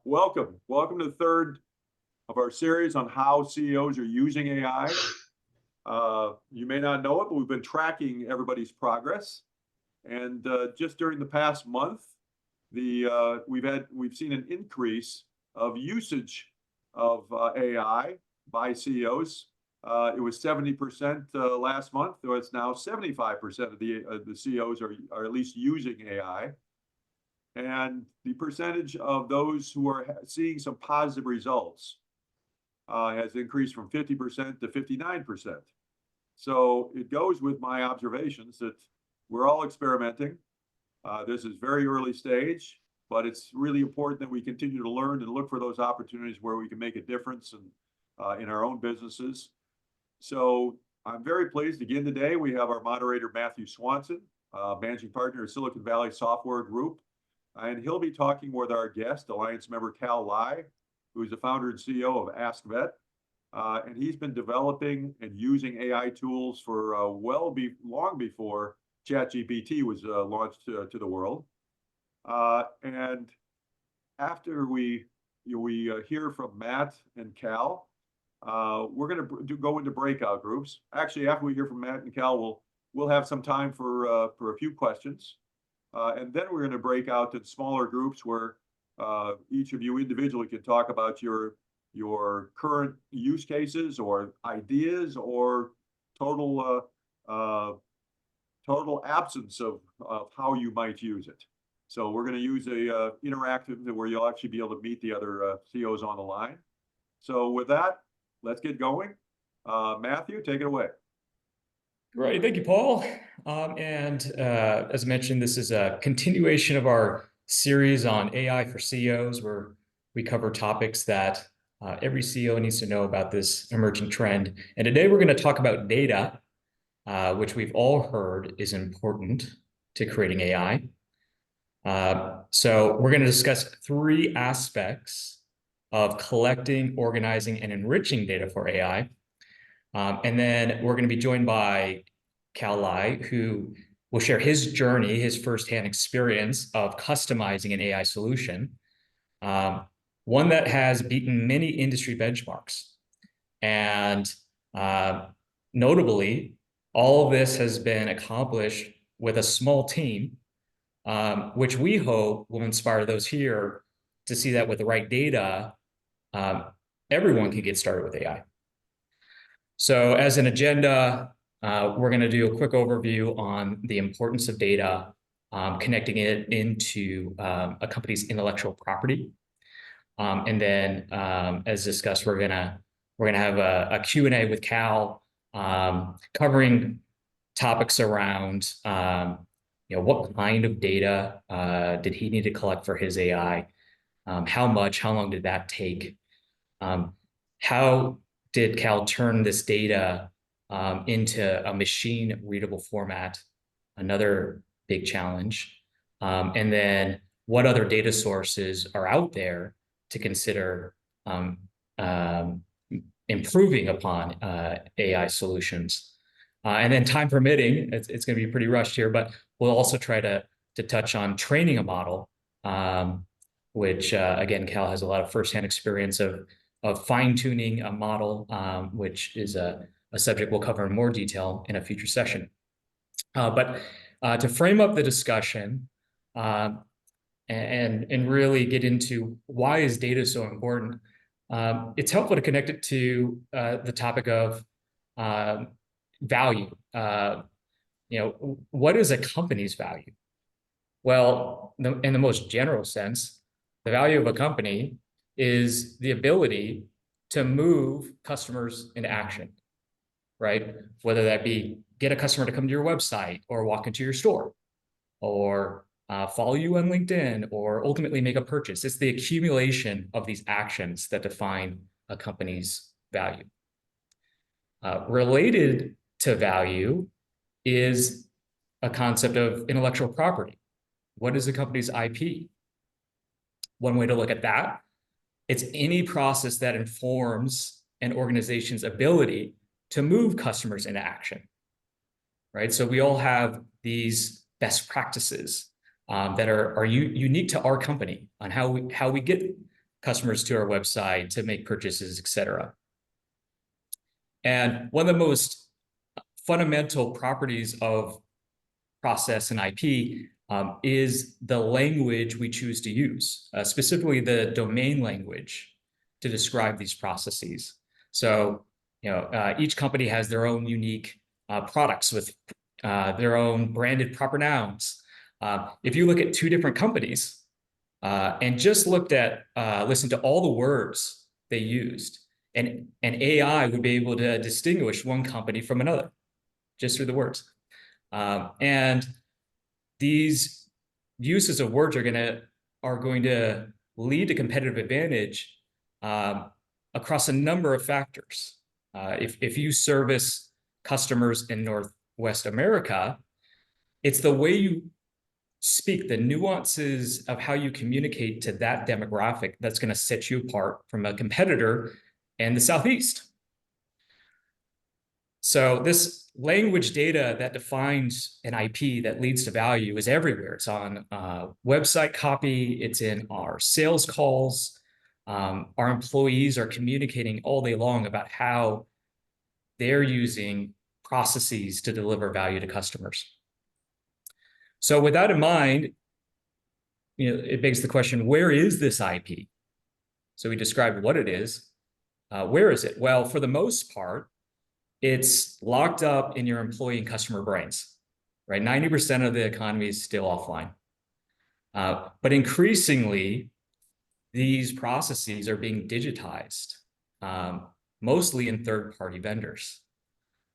welcome. Welcome to the third of our series on how CEOs are using AI. You may not know it, but we've been tracking everybody's progress. And just during the past month, we've seen an increase of usage of AI by CEOs. It was 70% last month, though it's now 75% of the CEOs are at least using AI. And the percentage of those who are seeing some positive results has increased from 50% to 59%. So it goes with my observations that we're all experimenting. This is very early stage, but it's really important that we continue to learn and look for those opportunities where we can make a difference in our own businesses. So I'm very pleased. Again, today we have our moderator, Matthew Swanson, managing partner of Silicon Valley Software Group. And he'll be talking with our guest, Alliance member Cal Lai, who's the founder and CEO of AskVet. And he's been developing and using AI tools for long before ChatGPT was launched to the world. And after we hear from Matt and Cal, we're going to go into breakout groups. Actually, after we hear from Matt and Cal, we'll have some time for a few questions. And then we're going to break out in smaller groups where each of you individually can talk about your current use cases or ideas or total absence of how you might use it. So we're going to use a interactive where you'll actually be able to meet the other CEOs on the line. So with that, let's get going. Matthew, take it away. Great, thank you, Paul. As mentioned, this is a continuation of our series on AI for CEOs, where we cover topics that every CEO needs to know about this emerging trend. And today we're going to talk about data, which we've all heard is important to creating AI. So we're going to discuss three aspects of collecting, organizing, and enriching data for AI. And then we're going to be joined by Cal Lai, who will share his journey, his firsthand experience of customizing an AI solution, one that has beaten many industry benchmarks. And notably, all of this has been accomplished with a small team, which we hope will inspire those here to see that with the right data, everyone can get started with AI. So as an agenda, we're going to do a quick overview on the importance of data, connecting it into a company's intellectual property. And then, as discussed, we're gonna have a Q&A with Cal, covering topics around what kind of data did he need to collect for his AI, how long did that take, how did Cal turn this data into a machine readable format, another big challenge, and then what other data sources are out there to consider improving upon AI solutions. And then time permitting, it's going to be pretty rushed here, but we'll also try to touch on training a model, which again, Cal has a lot of firsthand experience of fine-tuning a model, which is a subject we'll cover in more detail in a future session. But to frame up the discussion and really get into why is data so important, it's helpful to connect it to the topic of value. What is a company's value? Well, in the most general sense, the value of a company is the ability to move customers into action, right? Whether that be get a customer to come to your website or walk into your store or follow you on LinkedIn or ultimately make a purchase. It's the accumulation of these actions that define a company's value. Related to value is a concept of intellectual property. What is a company's IP? One way to look at that, it's any process that informs an organization's ability to move customers into action, right? So we all have these best practices that are unique to our company on how we get customers to our website to make purchases, etc. And one of the most fundamental properties of process and IP is the language we choose to use, specifically the domain language to describe these processes. So, each company has their own unique products with their own branded proper nouns. If you look at two different companies and just listened to all the words they used, and AI would be able to distinguish one company from another just through the words. And these uses of words are going to lead to competitive advantage across a number of factors. If you service customers in Northwest America, it's the way you speak, the nuances of how you communicate to that demographic that's going to set you apart from a competitor in the Southeast. So this language data that defines an IP that leads to value is everywhere. It's on website copy. It's in our sales calls. Our employees are communicating all day long about how they're using processes to deliver value to customers. So with that in mind, it begs the question, where is this IP? So we described what it is. Where is it? Well, for the most part, it's locked up in your employee and customer brains, right? 90% of the economy is still offline. But increasingly, these processes are being digitized, mostly in third-party vendors.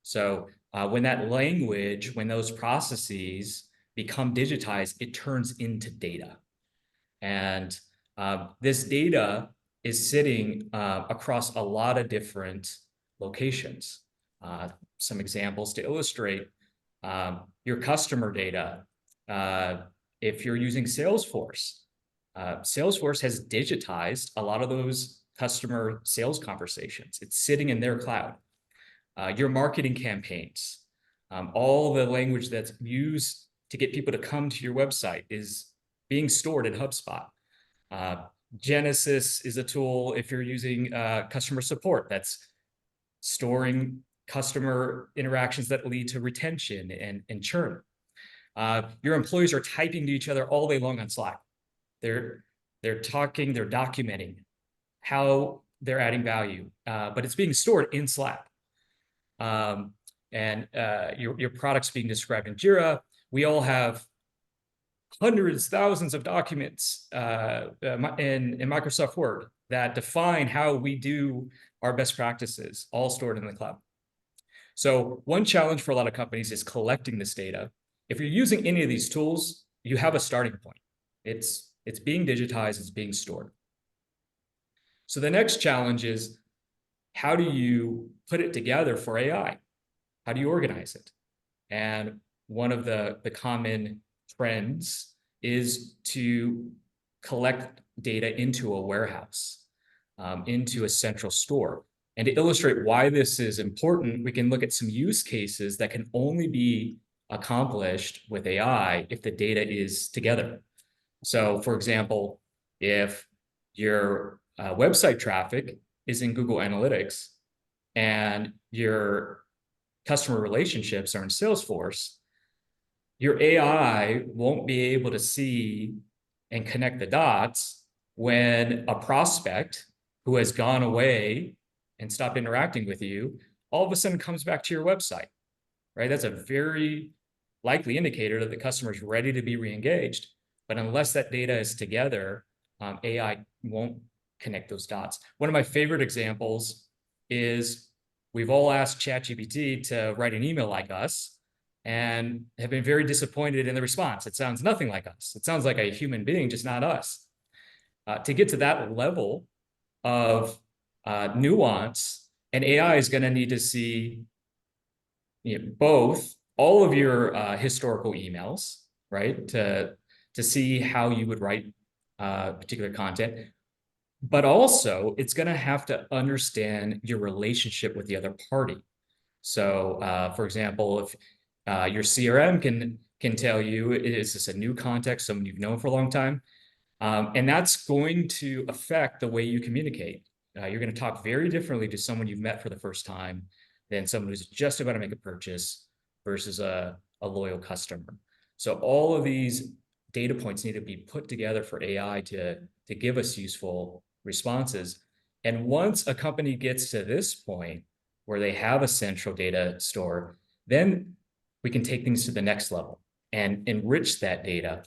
So when that language, when those processes become digitized, it turns into data. And this data is sitting across a lot of different locations. Some examples to illustrate your customer data. If you're using Salesforce, Salesforce has digitized a lot of those customer sales conversations. It's sitting in their cloud. Your marketing campaigns, all the language that's used to get people to come to your website is being stored in HubSpot. Genesis is a tool if you're using customer support that's storing customer interactions that lead to retention and churn. Your employees are typing to each other all day long on Slack. They're talking, they're documenting how they're adding value, but it's being stored in Slack. Your product's being described in Jira. We all have hundreds, thousands of documents in Microsoft Word that define how we do our best practices, all stored in the cloud. So one challenge for a lot of companies is collecting this data. If you're using any of these tools, you have a starting point. It's being digitized, it's being stored. So the next challenge is, how do you put it together for AI? How do you organize it? And one of the common trends is to collect data into a warehouse, into a central store. And to illustrate why this is important, we can look at some use cases that can only be accomplished with AI if the data is together. So for example, if your website traffic is in Google Analytics and your customer relationships are in Salesforce, your AI won't be able to see and connect the dots when a prospect who has gone away and stopped interacting with you all of a sudden comes back to your website, right? That's a very likely indicator that the customer is ready to be re-engaged. But unless that data is together, AI won't connect those dots. One of my favorite examples is we've all asked ChatGPT to write an email like us and have been very disappointed in the response. It sounds nothing like us. It sounds like a human being, just not us. To get to that level of nuance, an AI is going to need to see both all of your historical emails, right, to see how you would write particular content. But also, it's going to have to understand your relationship with the other party. So, for example, if your CRM can tell you, is this a new contact, someone you've known for a long time? And that's going to affect the way you communicate. You're going to talk very differently to someone you've met for the first time than someone who's just about to make a purchase versus a loyal customer. So all of these data points need to be put together for AI to give us useful responses. And once a company gets to this point where they have a central data store, then we can take things to the next level and enrich that data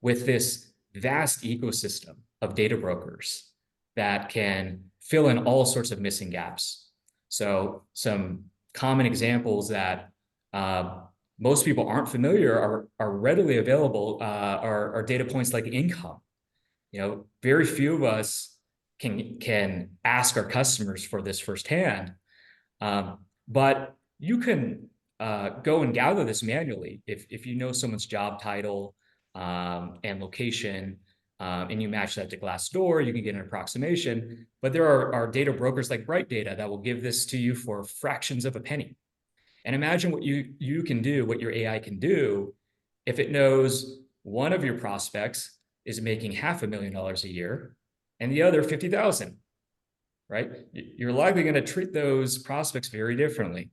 with this vast ecosystem of data brokers that can fill in all sorts of missing gaps. So some common examples that most people aren't familiar are readily available are data points like income. Very few of us can ask our customers for this firsthand, but you can go and gather this manually. If you know someone's job title and location, and you match that to Glassdoor, you can get an approximation. But there are data brokers like Bright Data that will give this to you for fractions of a penny. And imagine what you can do, what your AI can do, if it knows one of your prospects is making $500,000 a year and the other 50,000, right? You're likely going to treat those prospects very differently.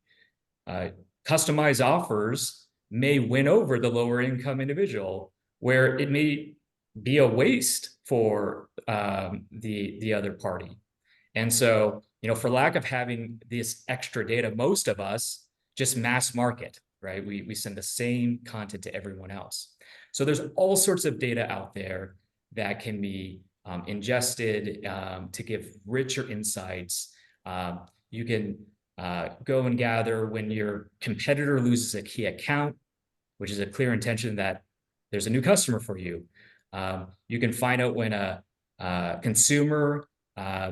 Customized offers may win over the lower income individual, where it may be a waste for the other party. And so, for lack of having this extra data, most of us just mass market, right? We send the same content to everyone else. So there's all sorts of data out there that can be ingested to give richer insights. You can go and gather when your competitor loses a key account, which is a clear intention that there's a new customer for you. You can find out when a consumer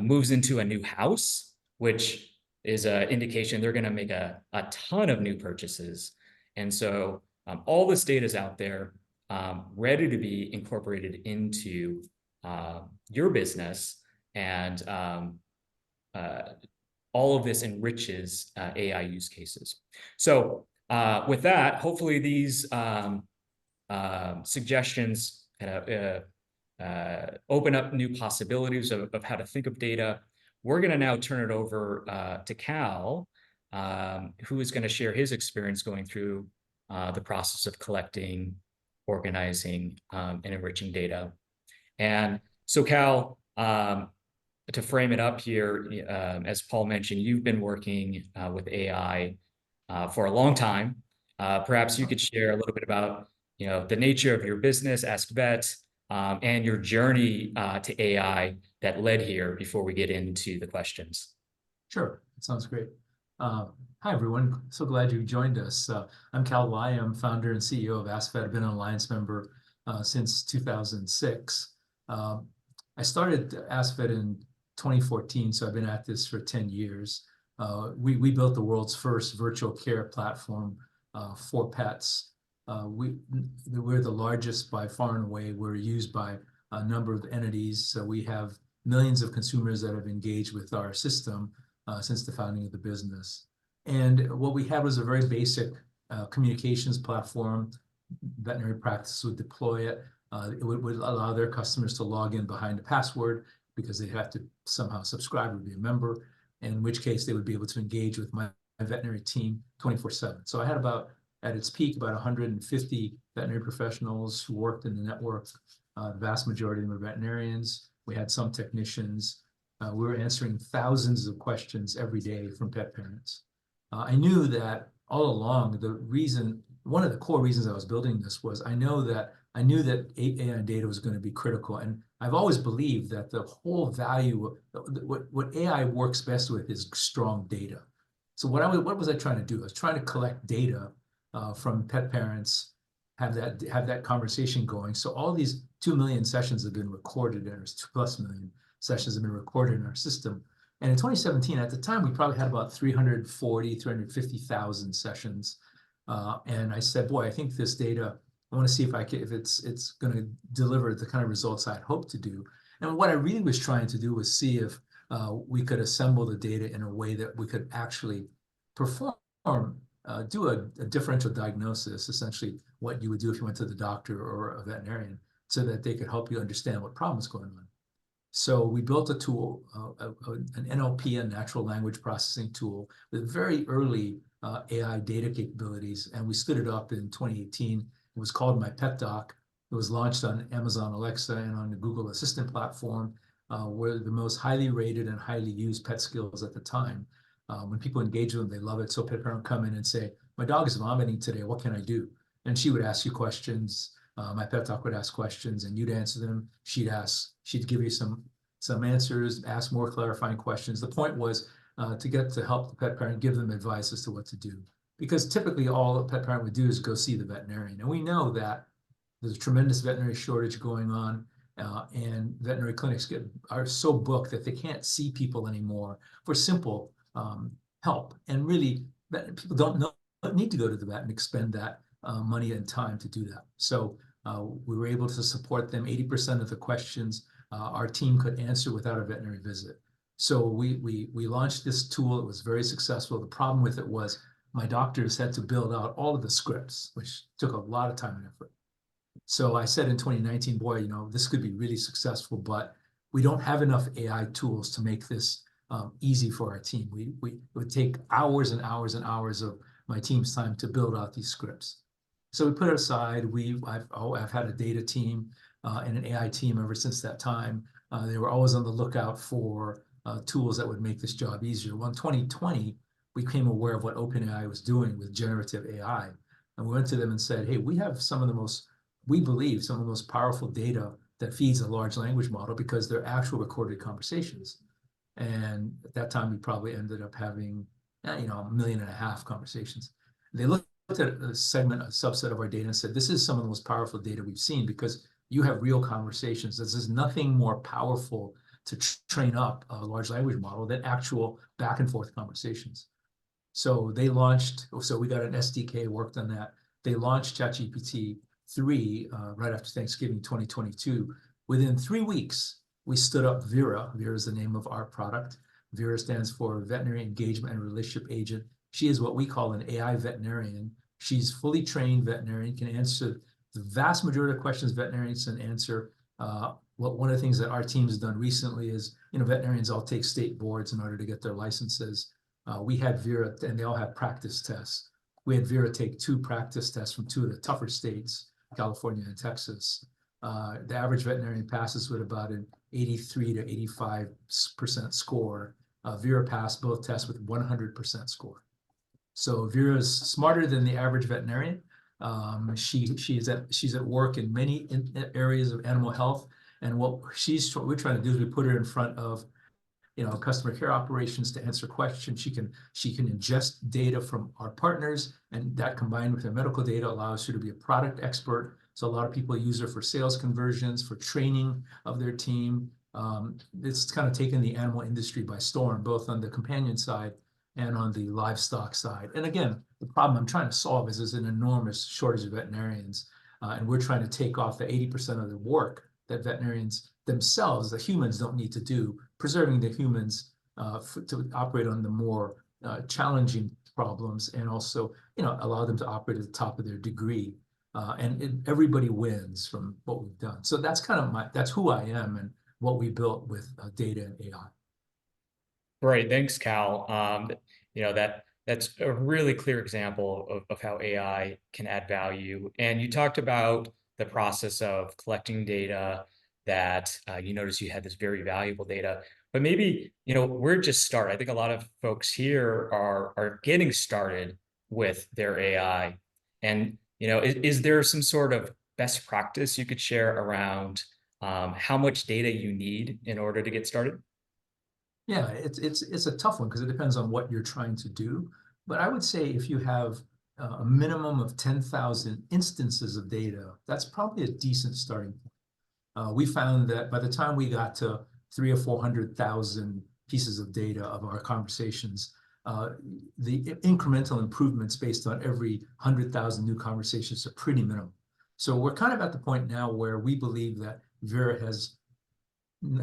moves into a new house, which is an indication they're going to make a ton of new purchases. And so all this data is out there, ready to be incorporated into your business. And all of this enriches AI use cases. So with that, hopefully these suggestions open up new possibilities of how to think of data. We're going to now turn it over to Cal, who is going to share his experience going through the process of collecting, organizing, and enriching data. And so Cal, to frame it up here, as Paul mentioned, you've been working with AI for a long time. Perhaps you could share a little bit about the nature of your business, AskVet, and your journey to AI that led here before we get into the questions. Sure, that sounds great. Hi, everyone. So glad you joined us. I'm Cal Lai. I'm founder and CEO of AskVet. I've been an Alliance member since 2006. I started AskVet in 2014, so I've been at this for 10 years. We built the world's first virtual care platform for pets. We're the largest by far and away. We're used by a number of entities. So we have millions of consumers that have engaged with our system since the founding of the business. And what we had was a very basic communications platform. Veterinary practices would deploy it. It would allow their customers to log in behind a password because they'd have to somehow subscribe or be a member, in which case they would be able to engage with my veterinary team 24/7. So I had at its peak, about 150 veterinary professionals who worked in the network. The vast majority of them were veterinarians. We had some technicians. We were answering thousands of questions every day from pet parents. I knew that all along, one of the core reasons I was building this was I knew that AI data was going to be critical. And I've always believed that the whole value, what AI works best with is strong data. So what was I trying to do? I was trying to collect data from pet parents, have that conversation going. So all these 2 million sessions have been recorded, and 2+ million sessions have been recorded in our system. And in 2017, at the time, we probably had about 350,000 sessions. And I said, boy, I think this data, I want to see if it's going to deliver the kind of results I'd hoped to do. And what I really was trying to do was see if we could assemble the data in a way that we could actually do a differential diagnosis, essentially what you would do if you went to the doctor or a veterinarian. so that they could help you understand what problem is going on. So we built a tool, an NLP, a natural language processing tool, with very early AI data capabilities, and we stood it up in 2018. It was called My Pet Doc. It was launched on Amazon Alexa and on the Google Assistant platform. Were the most highly rated and highly used pet skills at the time. When people engage with them, they love it. So pet parent come in and say, my dog is vomiting today, what can I do? And she would ask you questions. My Pet Doc would ask questions and you'd answer them. She'd give you some answers, ask more clarifying questions. The point was to get to help the pet parent, give them advice as to what to do. Because typically all a pet parent would do is go see the veterinarian. And we know that there's a tremendous veterinary shortage going on, and veterinary clinics are so booked that they can't see people anymore for simple help. And really, people don't need to go to the vet and expend that money and time to do that. So we were able to support them. 80% of the questions our team could answer without a veterinary visit. So we launched this tool. It was very successful. The problem with it was my doctors had to build out all of the scripts, which took a lot of time and effort. So I said in 2019, boy, this could be really successful, but we don't have enough AI tools to make this easy for our team. It would take hours and hours and hours of my team's time to build out these scripts. So we put it aside. I've had a data team and an AI team ever since that time. They were always on the lookout for tools that would make this job easier. Well, in 2020, we became aware of what OpenAI was doing with generative AI. And we went to them and said, hey, we believe some of the most powerful data that feeds a large language model because they're actual recorded conversations. And at that time, we probably ended up having, 1.5 million conversations. They looked at a subset of our data and said, this is some of the most powerful data we've seen because you have real conversations. This is nothing more powerful to train up a large language model than actual back and forth conversations. So we got an SDK, worked on that. They launched ChatGPT 3 right after Thanksgiving 2022. Within 3 weeks, we stood up Vera. Vera is the name of our product. Vera stands for Veterinary Engagement and Relationship Agent. She is what we call an AI veterinarian. She's fully trained veterinarian, can answer the vast majority of questions veterinarians can answer. One of the things that our team has done recently is, veterinarians all take state boards in order to get their licenses. We had Vera, and they all had practice tests. We had Vera take 2 practice tests from 2 of the tougher states, California and Texas. The average veterinarian passes with about an 83 to 85% score. Vera passed both tests with 100% score. So Vera's smarter than the average veterinarian. She's at work in many areas of animal health, and what we're trying to do is we put her in front of customer care operations to answer questions. She can ingest data from our partners, and that combined with her medical data allows her to be a product expert. So a lot of people use her for sales conversions, for training of their team. It's kind of taken the animal industry by storm, both on the companion side and on the livestock side. And again, the problem I'm trying to solve is there's an enormous shortage of veterinarians, and we're trying to take off the 80% of the work that veterinarians themselves, the humans, don't need to do, preserving the humans to operate on the more challenging problems, and also allow them to operate at the top of their degree. And everybody wins from what we've done. So that's that's who I am and what we built with data and AI. Great, thanks, Cal. That's a really clear example of how AI can add value. And you talked about the process of collecting data that you noticed you had this very valuable data. But maybe, we're just starting. I think a lot of folks here are getting started with their AI. And, is there some sort of best practice you could share around how much data you need in order to get started? Yeah, it's a tough one because it depends on what you're trying to do. But I would say if you have a minimum of 10,000 instances of data, that's probably a decent starting point. We found that by the time we got to 300,000 or 400,000 pieces of data of our conversations, the incremental improvements based on every 100,000 new conversations are pretty minimal. So we're kind of at the point now where we believe that Vera has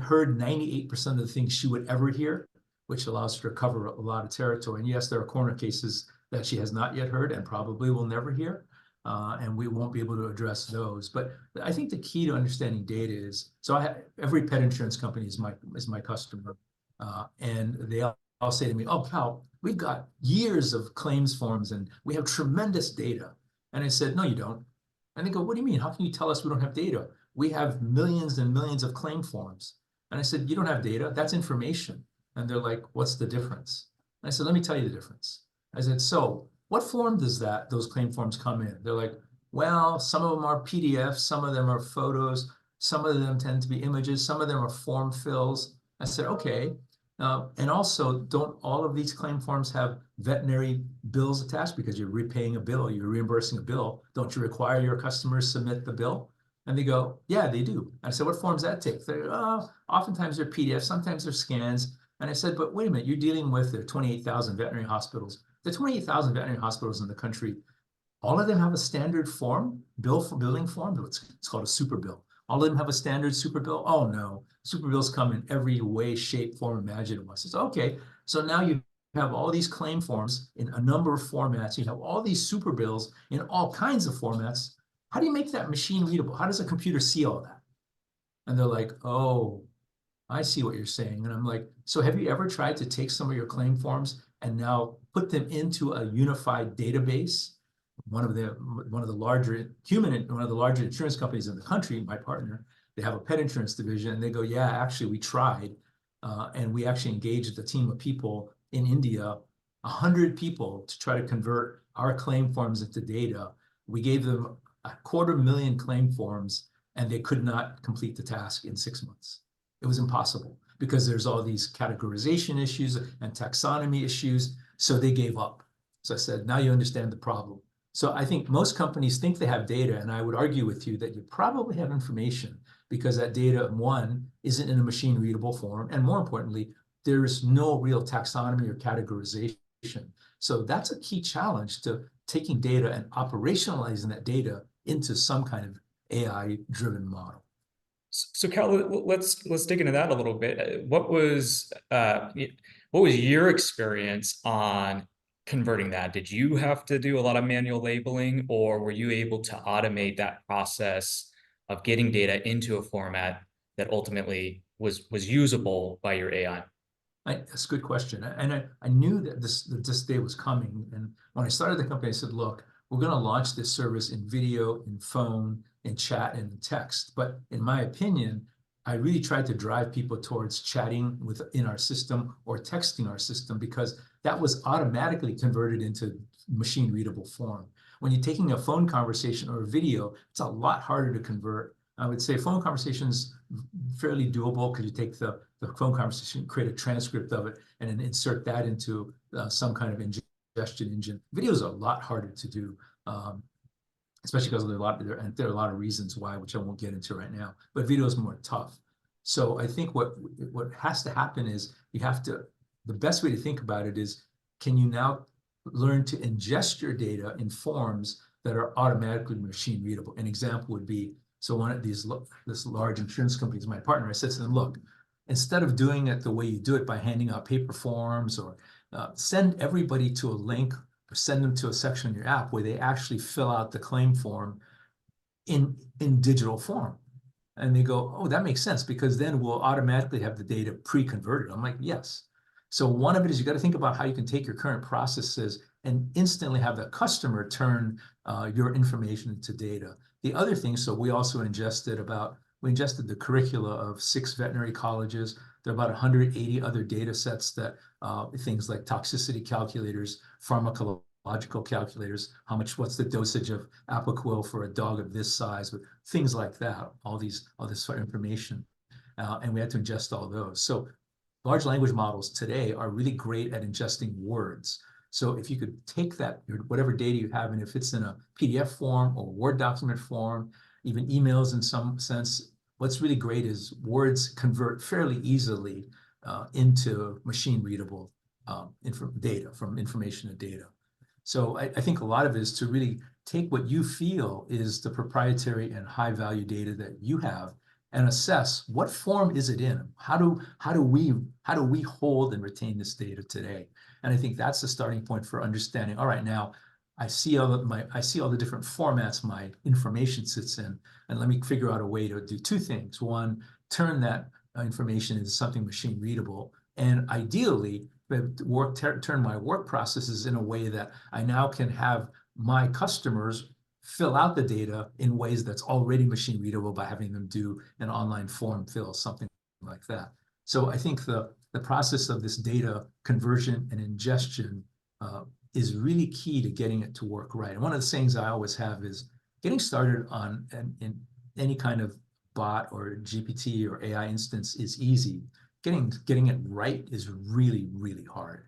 heard 98% of the things she would ever hear, which allows her to cover a lot of territory. And yes, there are corner cases that she has not yet heard and probably will never hear. and we won't be able to address those. But I think the key to understanding data is, so every pet insurance company is my customer, and they all say to me, "Oh, Cal, we've got years of claims forms and we have tremendous data." And I said, "No, you don't." And they go, "What do you mean? How can you tell us we don't have data? We have millions and millions of claim forms." And I said, "You don't have data, that's information." And they're like, "What's the difference?" And I said, "Let me tell you the difference." I said, "So what form does those claim forms come in?" They're like, "Well, some of them are PDFs, some of them are photos, some of them tend to be images, some of them are form fills." I said, "Okay. And also, don't all of these claim forms have veterinary bills attached because you're repaying a bill, you're reimbursing a bill? Don't you require your customers submit the bill?" And they go, "Yeah, they do." And I said, "What forms that take?" They're, oftentimes they're PDFs, sometimes they're scans." And I said, "But wait a minute, you're dealing with the 28,000 veterinary hospitals. The 28,000 veterinary hospitals in the country, all of them have a standard billing form. It's called a super bill. All of them have a standard super bill. Oh no, super bills come in every way, shape, form imaginable." I says, "Okay, so now you have all these claim forms in a number of formats. You have all these super bills in all kinds of formats. How do you make that machine readable? How does a computer see all that?" And they're like, "Oh, I see what you're saying." And I'm like, "So have you ever tried to take some of your claim forms and now put them into a unified database?" One of the larger insurance companies in the country, my partner, they have a pet insurance division, and they go, "Yeah, actually, we tried, and we actually engaged a team of people in India, 100 people, to try to convert our claim forms into data. We gave them 250,000 claim forms, and they could not complete the task in 6 months. It was impossible because there's all these categorization issues and taxonomy issues, so they gave up." So I said, "Now you understand the problem." So I think most companies think they have data, and I would argue with you that you probably have information, because that data, one, isn't in a machine readable form, and more importantly, there's no real taxonomy or categorization. So that's a key challenge to taking data and operationalizing that data into some kind of AI-driven model. So Cal, let's dig into that a little bit. What was your experience on converting that? Did you have to do a lot of manual labeling, or were you able to automate that process of getting data into a format that ultimately was usable by your AI? That's a good question. And I knew that this day was coming. And when I started the company, I said, "Look, we're going to launch this service in video, in phone, in chat, and in text." But in my opinion, I really tried to drive people towards chatting in our system or texting our system, because that was automatically converted into machine readable form. When you're taking a phone conversation or a video, it's a lot harder to convert. I would say phone conversations fairly doable, because you take the phone conversation, create a transcript of it, and then insert that into some kind of ingestion engine. Videos are a lot harder to do, especially because there are a lot of reasons why, which I won't get into right now. But video is more tough. So I think what has to happen is the best way to think about it is, can you now learn to ingest your data in forms that are automatically machine readable? An example would be, so one of this large insurance companies, my partner, I said to them, "Look, instead of doing it the way you do it by handing out paper forms, or send everybody to a link, or send them to a section in your app where they actually fill out the claim form in digital form." And they go, "Oh, that makes sense, because then we'll automatically have the data pre-converted." I'm like, "Yes." So one of it is, you got to think about how you can take your current processes and instantly have the customer turn your information into data. The other thing, so we also ingested the curricula of 6 veterinary colleges. There are about 180 other data sets that things like toxicity calculators, pharmacological calculators, what's the dosage of Apoquel for a dog of this size, but things like that, all this sort of information. And we had to ingest all those. So large language models today are really great at ingesting words. So if you could take that, whatever data you have, and if it's in a PDF form or Word document form, even emails in some sense, what's really great is words convert fairly easily into machine readable data, from information to data. So I think a lot of it is to really take what you feel is the proprietary and high value data that you have, and assess what form is it in. How do we hold and retain this data today? And I think that's the starting point for understanding, all right, now I see all the different formats my information sits in, and let me figure out a way to do two things. One, turn that information into something machine readable, and ideally turn my work processes in a way that I now can have my customers fill out the data in ways that's already machine readable by having them do an online form fill, something like that. So I think the process of this data conversion and ingestion is really key to getting it to work right. And one of the sayings I always have is getting started on in any kind of bot or GPT or AI instance is easy. Getting it right is really, really hard.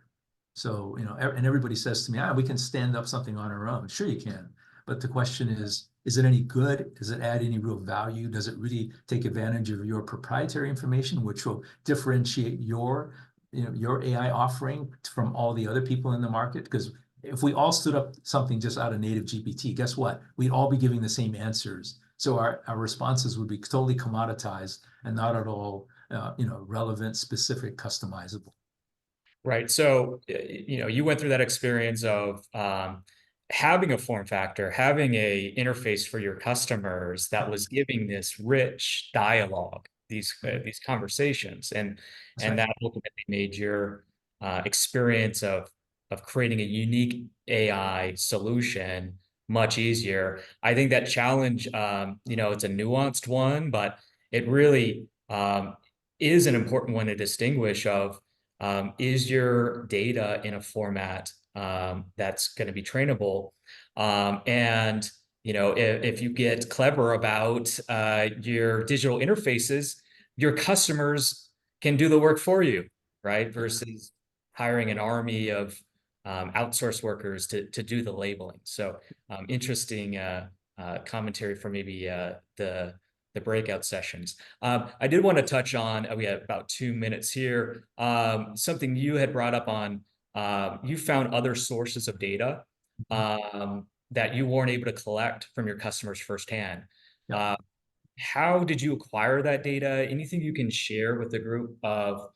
So, and everybody says to me, we can stand up something on our own. Sure you can. But the question is it any good? Does it add any real value? Does it really take advantage of your proprietary information, which will differentiate your AI offering from all the other people in the market? Because if we all stood up something just out of native GPT, guess what? We'd all be giving the same answers. So our responses would be totally commoditized and not at all, relevant, specific, customizable. Right. So, you went through that experience of having a form factor, having a interface for your customers that was giving this rich dialogue, these conversations, and Right. that ultimately made your experience of creating a unique AI solution much easier. I think that challenge, it's a nuanced one, but it really is an important one to distinguish of. Is your data in a format that's going to be trainable? And if you get clever about your digital interfaces, your customers can do the work for you, right? Versus hiring an army of outsourced workers to do the labeling. So interesting commentary for maybe the breakout sessions. I did want to touch on, we have about 2 minutes here, something you had brought up on, you found other sources of data that you weren't able to collect from your customers firsthand. Yeah. How did you acquire that data? Anything you can share with the group of,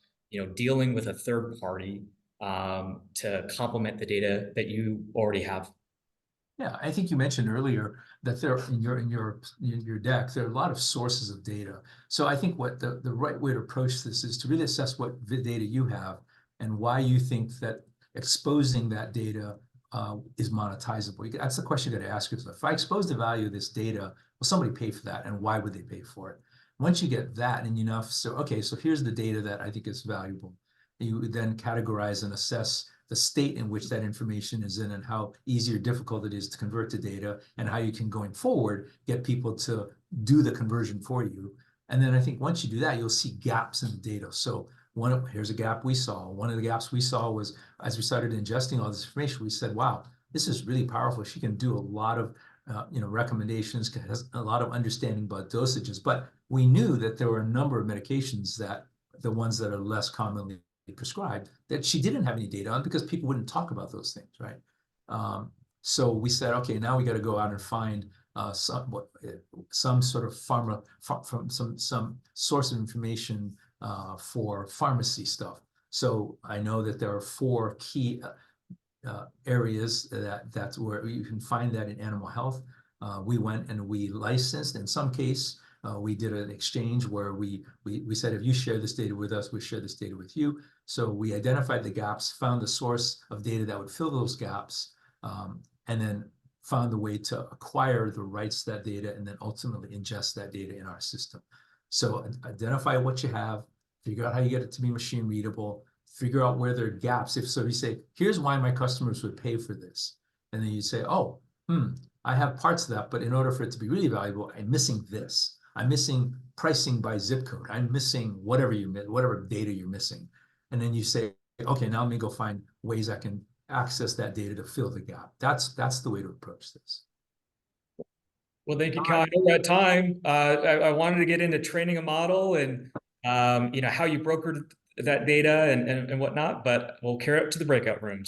dealing with a third party to complement the data that you already have? Yeah, I think you mentioned earlier that there in your deck, there are a lot of sources of data. So I think what the right way to approach this is to really assess what data you have and why you think that exposing that data is monetizable. That's the question you got to ask yourself. If I expose the value of this data, will somebody pay for that, and why would they pay for it? Once you get that and enough, so here's the data that I think is valuable. You would then categorize and assess the state in which that information is in and how easy or difficult it is to convert the data, and how you can, going forward, get people to do the conversion for you. And then I think once you do that, you'll see gaps in the data. So here's a gap we saw. One of the gaps we saw was, as we started ingesting all this information, we said, wow, this is really powerful. She can do a lot of recommendations, has a lot of understanding about dosages. But we knew that there were a number of medications, that the ones that are less commonly prescribed, that she didn't have any data on because people wouldn't talk about those things, right? So we said, okay, now we got to go out and find some sort of some source of information for pharmacy stuff. So I know that there are 4 key areas that's where you can find that in animal health. We went and we licensed. In some case, we did an exchange where we said, if you share this data with us, we share this data with you. So we identified the gaps, found the source of data that would fill those gaps, and then found a way to acquire the rights to that data and then ultimately ingest that data in our system. So identify what you have, figure out how you get it to be machine readable, figure out where there are gaps. If you say, here's why my customers would pay for this. And then you say, oh, I have parts of that, but in order for it to be really valuable, I'm missing this. I'm missing pricing by zip code. I'm missing whatever data you're missing. And then you say, okay, now let me go find ways I can access that data to fill the gap. That's the way to approach this. Well, thank you, Cal. I know we're at time. I wanted to get into training a model and how you brokered that data and whatnot, but we'll carry it to the breakout rooms.